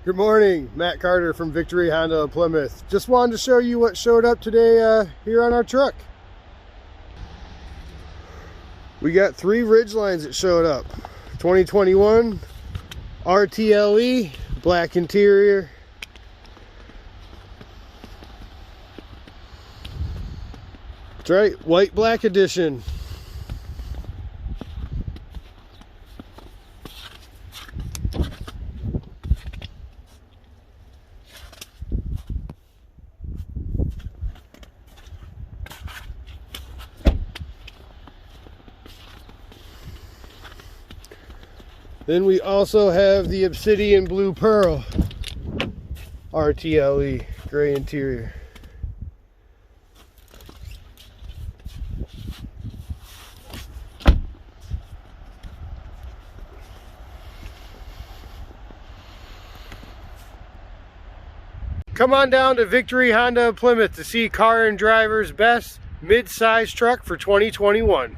Good morning, Matt Carter from Victory Honda of Plymouth. Just wanted to show you what showed up today here on our truck. We got 3 Ridgelines that showed up. 2021 RTLE, black interior. That's right, white black edition. Then we also have the Obsidian Blue Pearl RTLE, gray interior. Come on down to Victory Honda of Plymouth to see Car and Driver's best mid-size truck for 2021.